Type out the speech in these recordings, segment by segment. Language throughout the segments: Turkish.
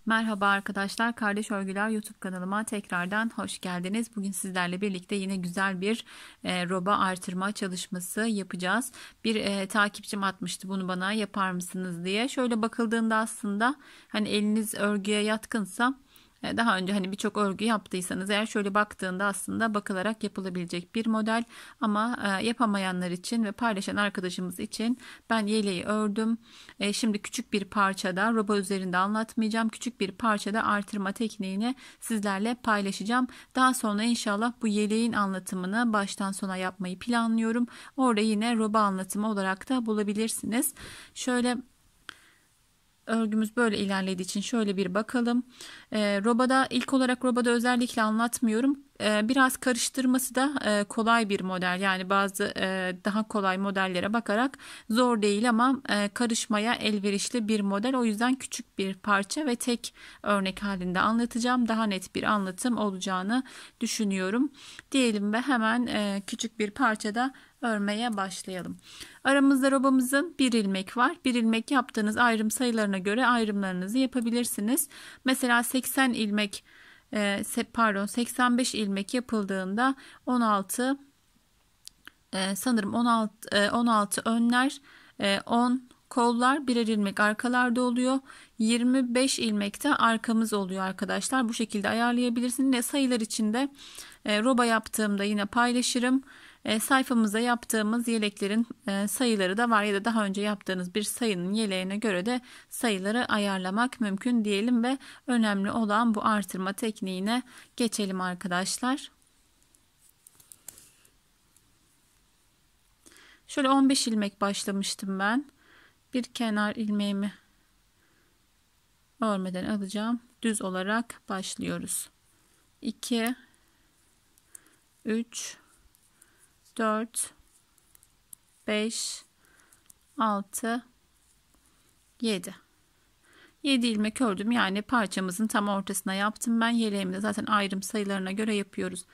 Merhaba arkadaşlar, Kardeş Örgüler YouTube kanalıma tekrardan hoş geldiniz. Bugün sizlerle birlikte yine güzel bir roba artırma çalışması yapacağız. Bir takipçim atmıştı bunu bana, yapar mısınız diye. Şöyle bakıldığında aslında hani eliniz örgüye yatkınsa, daha önce hani birçok örgü yaptıysanız eğer, şöyle baktığında aslında bakılarak yapılabilecek bir model, ama yapamayanlar için ve paylaşan arkadaşımız için ben yeleği ördüm. Şimdi küçük bir parçada, roba üzerinde anlatmayacağım, küçük bir parçada artırma tekniğini sizlerle paylaşacağım. Daha sonra inşallah bu yeleğin anlatımını baştan sona yapmayı planlıyorum. Orada yine roba anlatımı olarak da bulabilirsiniz. Şöyle örgümüz böyle ilerlediği için şöyle bir bakalım. Robada, ilk olarak robada özellikle anlatmıyorum. Biraz karıştırması da kolay bir model. Yani bazı daha kolay modellere bakarak zor değil, ama karışmaya elverişli bir model. O yüzden küçük bir parça ve tek örnek halinde anlatacağım. Daha net bir anlatım olacağını düşünüyorum. Diyelim ve hemen küçük bir parçada örmeye başlayalım. Aramızda robamızın bir ilmek var. Bir ilmek yaptığınız ayrım sayılarına göre ayrımlarınızı yapabilirsiniz. Mesela 80 ilmek, 85 ilmek yapıldığında 16, sanırım 16 önler, 10 kollar, birer ilmek arkalarda oluyor. 25 ilmekte arkamız oluyor arkadaşlar. Bu şekilde ayarlayabilirsiniz. Sayılar içinde roba yaptığımda yine paylaşırım. Sayfamıza yaptığımız yeleklerin sayıları da var, ya da daha önce yaptığınız bir sayının yeleğine göre de sayıları ayarlamak mümkün diyelim ve önemli olan bu artırma tekniğine geçelim arkadaşlar. Şöyle 15 ilmek başlamıştım ben. Bir kenar ilmeğimi örmeden alacağım. Düz olarak başlıyoruz. 2 3 4 5 6 7 ilmek ördüm. Yani parçamızın tam ortasına yaptım ben. Yeleğimi de zaten ayrım sayılarına göre yapıyoruz.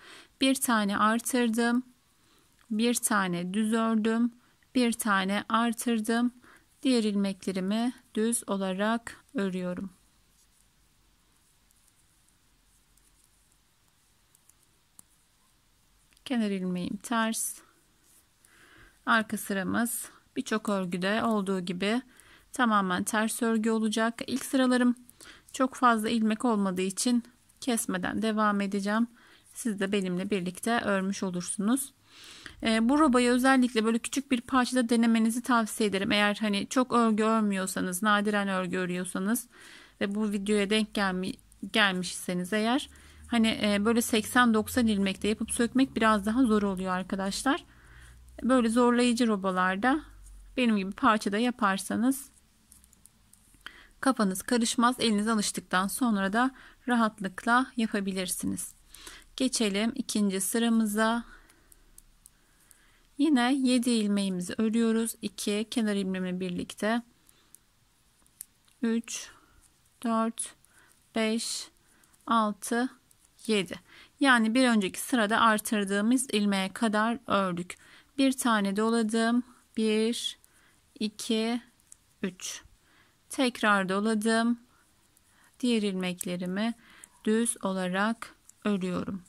Bir tane artırdım, bir tane düz ördüm, bir tane artırdım, diğer ilmeklerimi düz olarak örüyorum. Kenar ilmeğim ters. Arka sıramız birçok örgüde olduğu gibi tamamen ters örgü olacak. İlk sıralarım çok fazla ilmek olmadığı için kesmeden devam edeceğim. Siz de benimle birlikte örmüş olursunuz. Bu robayı özellikle böyle küçük bir parçada denemenizi tavsiye ederim. Eğer hani çok örgü örmüyorsanız, nadiren örgü örüyorsanız ve bu videoya denk gelmişseniz eğer, hani böyle 80-90 ilmekte yapıp sökmek biraz daha zor oluyor arkadaşlar. Böyle zorlayıcı robalarda benim gibi parçada yaparsanız kafanız karışmaz. Eliniz alıştıktan sonra da rahatlıkla yapabilirsiniz. Geçelim ikinci sıramıza. Yine 7 ilmeğimizi örüyoruz. 2 kenar ilmeğimle birlikte 3 4 5 6 7. Yani bir önceki sırada artırdığımız ilmeğe kadar ördük. Bir tane doladım. 1 2 3. Tekrar doladım. Diğer ilmeklerimi düz olarak örüyorum.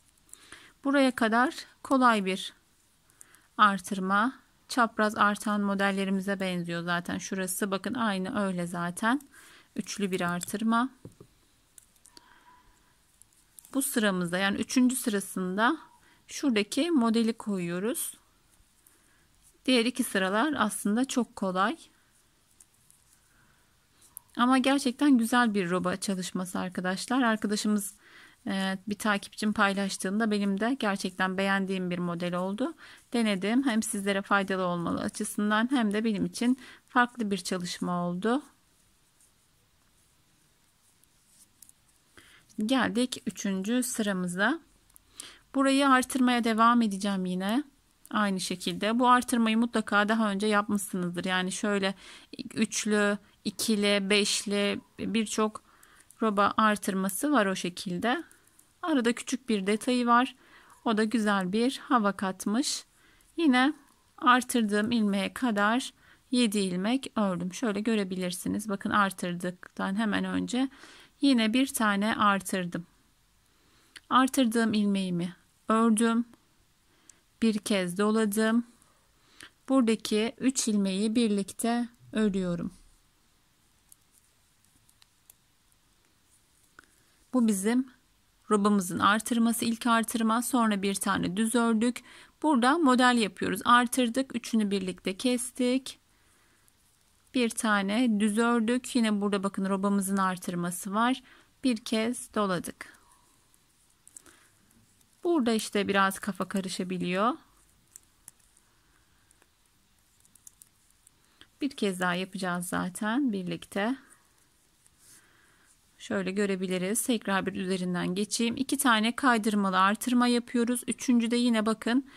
Buraya kadar kolay bir artırma. Çapraz artan modellerimize benziyor zaten. Şurası bakın aynı öyle zaten. Üçlü bir artırma. Bu sıramızda, yani 3. sırasında şuradaki modeli koyuyoruz. Diğer iki sıralar aslında çok kolay. Ama gerçekten güzel bir roba çalışması arkadaşlar. Arkadaşımız, bir takipçim paylaştığında benim de gerçekten beğendiğim bir model oldu. Denedim. Hem sizlere faydalı olmalı açısından hem de benim için farklı bir çalışma oldu. Geldik 3. sıramıza. Burayı artırmaya devam edeceğim yine. Aynı şekilde. Bu artırmayı mutlaka daha önce yapmışsınızdır. Yani şöyle üçlü, ikili, beşli birçok roba artırması var o şekilde. Arada küçük bir detayı var. O da güzel bir hava katmış. Yine artırdığım ilmeğe kadar 7 ilmek ördüm. Şöyle görebilirsiniz. Bakın artırdıktan hemen önce yine bir tane artırdım. Artırdığım ilmeğimi ördüm. Bir kez doladım. Buradaki 3 ilmeği birlikte örüyorum. Bu bizim robamızın artırması, ilk artırma, sonra bir tane düz ördük. Burada model yapıyoruz. Artırdık, üçünü birlikte kestik. Bir tane düz ördük. Yine burada bakın robamızın artırması var. Bir kez doladık. Burada işte biraz kafa karışabiliyor. Bir kez daha yapacağız zaten birlikte. Şöyle görebiliriz. Tekrar bir üzerinden geçeyim. 2 tane kaydırmalı artırma yapıyoruz. Üçüncü de yine bakın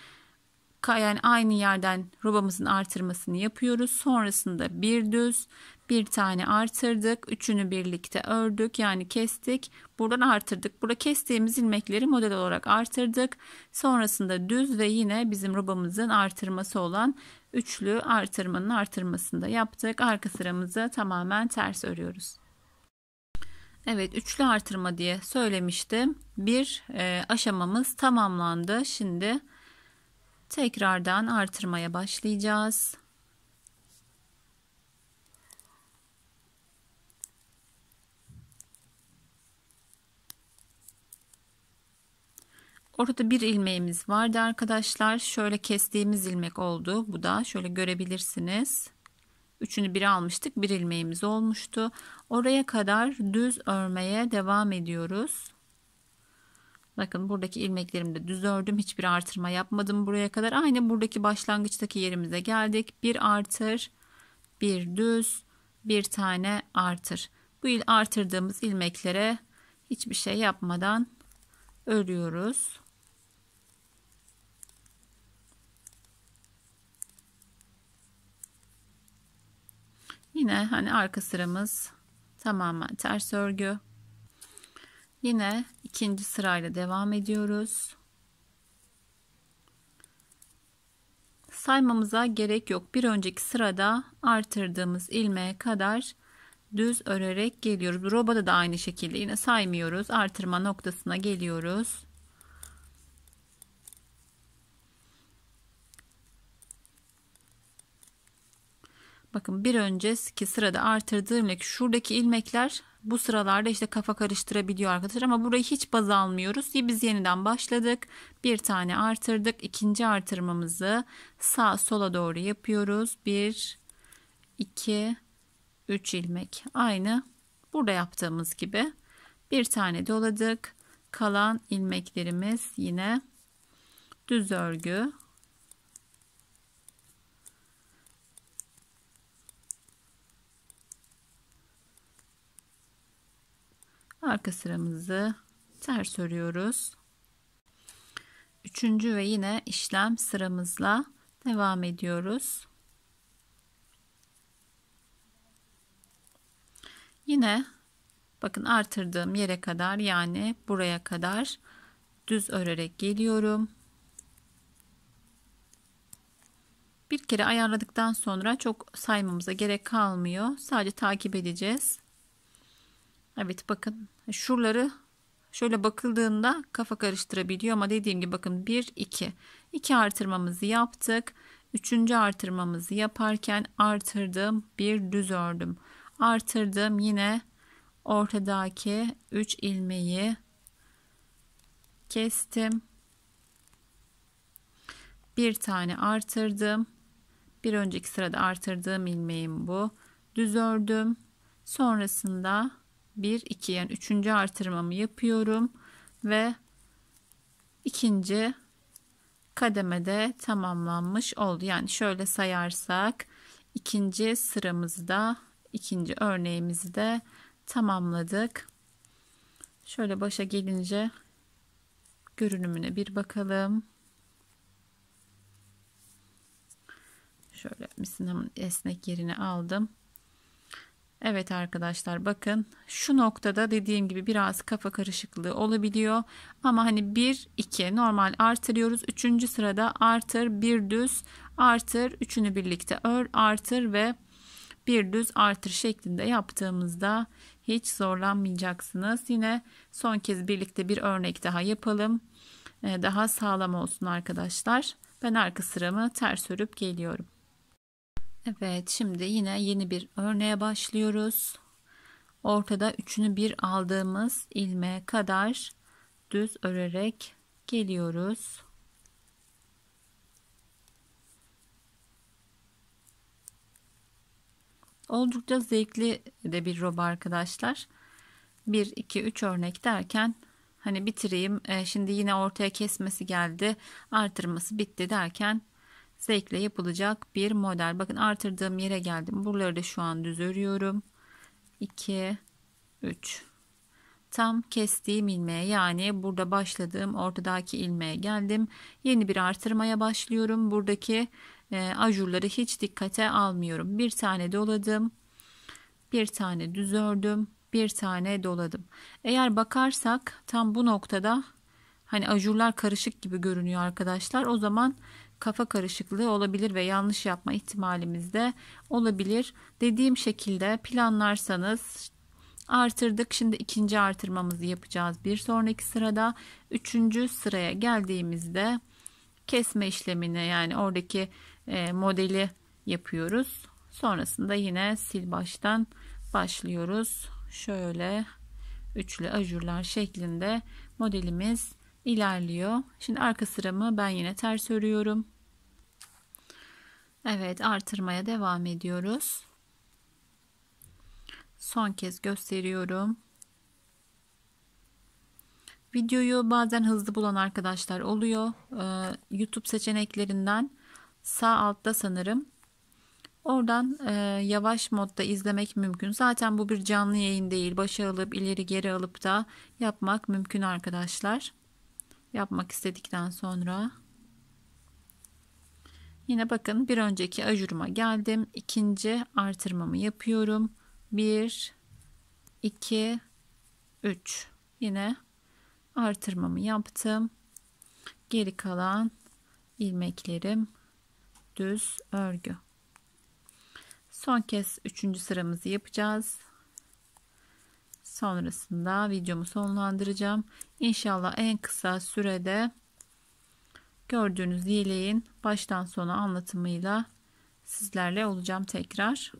yani aynı yerden robamızın artırmasını yapıyoruz. Sonrasında bir düz, bir tane artırdık. Üçünü birlikte ördük. Yani kestik. Buradan artırdık. Burada kestiğimiz ilmekleri model olarak artırdık. Sonrasında düz ve yine bizim robamızın artırması olan üçlü artırmanın artırmasını da yaptık. Arka sıramızı tamamen ters örüyoruz. Evet, üçlü artırma diye söylemiştim. Bir aşamamız tamamlandı. Şimdi tekrardan artırmaya başlayacağız. Orada bir ilmeğimiz vardı arkadaşlar. Şöyle kestiğimiz ilmek oldu. Bu da şöyle görebilirsiniz. Üçünü bir almıştık. Bir ilmeğimiz olmuştu. Oraya kadar düz örmeye devam ediyoruz. Bakın buradaki ilmeklerimi de düz ördüm. Hiçbir artırma yapmadım buraya kadar. Aynı buradaki başlangıçtaki yerimize geldik. Bir artır, bir düz, bir tane artır. Bu artırdığımız ilmeklere hiçbir şey yapmadan örüyoruz. Yine hani arka sıramız tamamen ters örgü. Yine ikinci sırayla devam ediyoruz. Saymamıza gerek yok. Bir önceki sırada artırdığımız ilmeğe kadar düz örerek geliyoruz. Robada da aynı şekilde yine saymıyoruz. Artırma noktasına geliyoruz. Bakın bir önceki sırada artırdığım ilmek, şuradaki ilmekler bu sıralarda işte kafa karıştırabiliyor arkadaşlar, ama burayı hiç baz almıyoruz. Biz yeniden başladık. Bir tane artırdık. İkinci artırmamızı sağ sola doğru yapıyoruz. 1 2 3 ilmek. Aynı burada yaptığımız gibi. Bir tane doladık. Kalan ilmeklerimiz yine düz örgü. Arka sıramızı ters örüyoruz. Üçüncü ve yine işlem sıramızla devam ediyoruz. Yine bakın artırdığım yere kadar, yani buraya kadar düz örerek geliyorum. Bir kere ayarladıktan sonra çok saymamıza gerek kalmıyor. Sadece takip edeceğiz. Evet, bakın şuraları şöyle bakıldığında kafa karıştırabiliyor, ama dediğim gibi bakın 1 2 artırmamızı yaptık. Üçüncü artırmamızı yaparken artırdım, bir düz ördüm. Artırdım, yine ortadaki 3 ilmeği kestim. Bir tane artırdım. Bir önceki sırada artırdığım ilmeğim bu. Düz ördüm. Sonrasında 1 2, yani üçüncü artırmamı yapıyorum ve ikinci kademede tamamlanmış oldu. Yani şöyle sayarsak ikinci sıramızda ikinci örneğimizi de tamamladık. Şöyle başa gelince görünümüne bir bakalım. Şöyle misinamın esnek yerini aldım. Evet arkadaşlar, bakın şu noktada dediğim gibi biraz kafa karışıklığı olabiliyor. Ama hani 1 2 normal artırıyoruz. Üçüncü sırada artır, bir düz artır, üçünü birlikte ör, artır ve bir düz artır şeklinde yaptığımızda hiç zorlanmayacaksınız. Yine son kez birlikte bir örnek daha yapalım. Daha sağlam olsun arkadaşlar. Ben arka sıramı ters örüp geliyorum. Evet, şimdi yine yeni bir örneğe başlıyoruz. Ortada üçünü bir aldığımız ilmeğe kadar düz örerek geliyoruz. Oldukça zevkli de bir roba arkadaşlar. 1 2 3 örnek derken hani bitireyim, şimdi yine ortaya kesmesi geldi, artırması bitti derken zevkle yapılacak bir model. Bakın artırdığım yere geldim. Buraları da şu an düz örüyorum. 2 3 tam kestiğim ilmeğe, yani burada başladığım ortadaki ilmeğe geldim. Yeni bir artırmaya başlıyorum. Buradaki ajurları hiç dikkate almıyorum. Bir tane doladım, bir tane düz ördüm, bir tane doladım. Eğer bakarsak tam bu noktada hani ajurlar karışık gibi görünüyor arkadaşlar. O zaman kafa karışıklığı olabilir ve yanlış yapma ihtimalimiz de olabilir. Dediğim şekilde planlarsanız artırdık. Şimdi ikinci artırmamızı yapacağız. Bir sonraki sırada üçüncü sıraya geldiğimizde kesme işlemini, yani oradaki modeli yapıyoruz. Sonrasında yine sil baştan başlıyoruz. Şöyle üçlü ajurlar şeklinde modelimiz ilerliyor. Şimdi arka sıramı ben yine ters örüyorum. Evet, artırmaya devam ediyoruz. Son kez gösteriyorum. Videoyu bazen hızlı bulan arkadaşlar oluyor. YouTube seçeneklerinden sağ altta sanırım. Oradan yavaş modda izlemek mümkün. Zaten bu bir canlı yayın değil. Başa alıp ileri geri alıp da yapmak mümkün arkadaşlar. Yapmak istedikten sonra. Yine bakın bir önceki ajuruma geldim. İkinci artırmamı yapıyorum. 1 2 3 yine artırmamı yaptım. Geri kalan ilmeklerim düz örgü. Son kez üçüncü sıramızı yapacağız. Sonrasında videomu sonlandıracağım. İnşallah en kısa sürede gördüğünüz yeleğin baştan sona anlatımıyla sizlerle olacağım tekrar.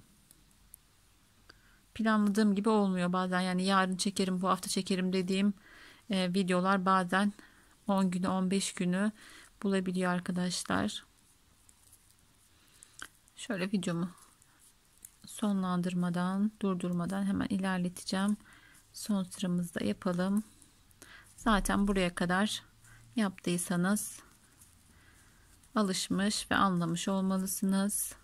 Planladığım gibi olmuyor bazen, yani yarın çekerim, bu hafta çekerim dediğim videolar bazen 10 günü 15 günü bulabiliyor arkadaşlar. Şöyle videomu sonlandırmadan, durdurmadan hemen ilerleteceğim. Son sıramızda yapalım. Zaten buraya kadar yaptıysanız alışmış ve anlamış olmalısınız.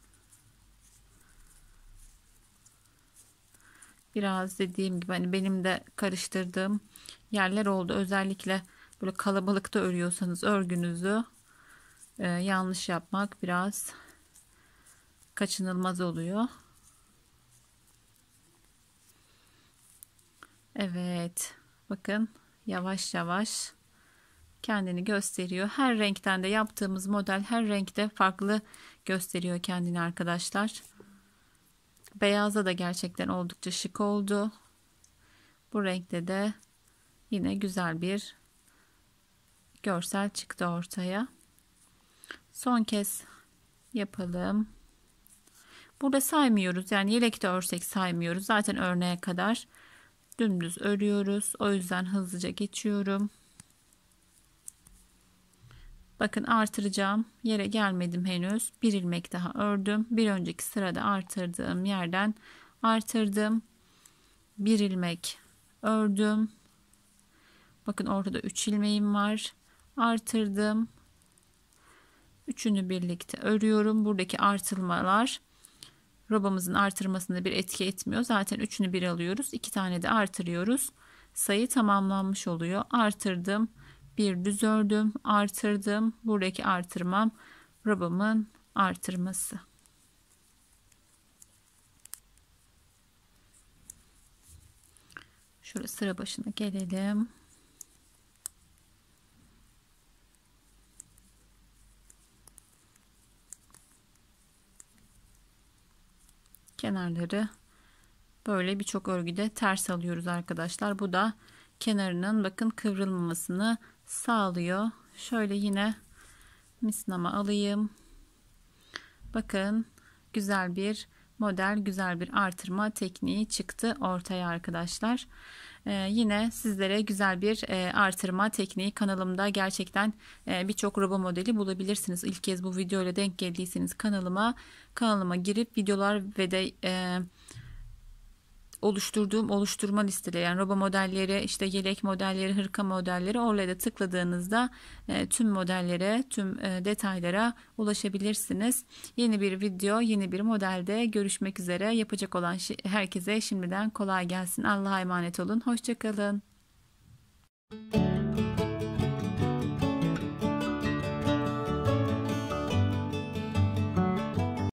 Biraz dediğim gibi hani benim de karıştırdığım yerler oldu. Özellikle böyle kalabalıkta örüyorsanız örgünüzü yanlış yapmak biraz kaçınılmaz oluyor. Evet, bakın yavaş yavaş kendini gösteriyor. Her renkten de yaptığımız model her renkte farklı gösteriyor kendini arkadaşlar. Beyaza da gerçekten oldukça şık oldu. Bu renkte de yine güzel bir görsel çıktı ortaya. Son kez yapalım. Burada saymıyoruz, yani yelekte örsek saymıyoruz. Zaten örneğe kadar dümdüz örüyoruz. O yüzden hızlıca geçiyorum. Bakın artıracağım yere gelmedim henüz. Bir ilmek daha ördüm. Bir önceki sırada artırdığım yerden artırdım. Bir ilmek ördüm. Bakın ortada 3 ilmeğim var. Artırdım. Üçünü birlikte örüyorum. Buradaki artırmalar robamızın artırmasında bir etki etmiyor. Zaten üçünü bir alıyoruz. 2 tane de artırıyoruz. Sayı tamamlanmış oluyor. Artırdım. Bir düz ördüm. Artırdım. Buradaki artırmam robamın artırması. Şöyle sıra başına gelelim. Kenarları böyle birçok örgüde ters alıyoruz arkadaşlar. Bu da kenarının bakın kıvrılmamasını sağlıyor. Şöyle yine misnama alayım. Bakın güzel bir model, güzel bir artırma tekniği çıktı ortaya arkadaşlar. Yine sizlere güzel bir artırma tekniği kanalımda gerçekten birçok roba modeli bulabilirsiniz. İlk kez bu videoyla denk geldiyseniz kanalıma girip videolar ve de oluşturduğum oluşturma listeleri, yani roba modelleri, işte yelek modelleri, hırka modelleri, oraya da tıkladığınızda tüm modellere, tüm detaylara ulaşabilirsiniz. Yeni bir video, yeni bir modelde görüşmek üzere. Yapacak olan herkese şimdiden kolay gelsin. Allah'a emanet olun. Hoşça kalın.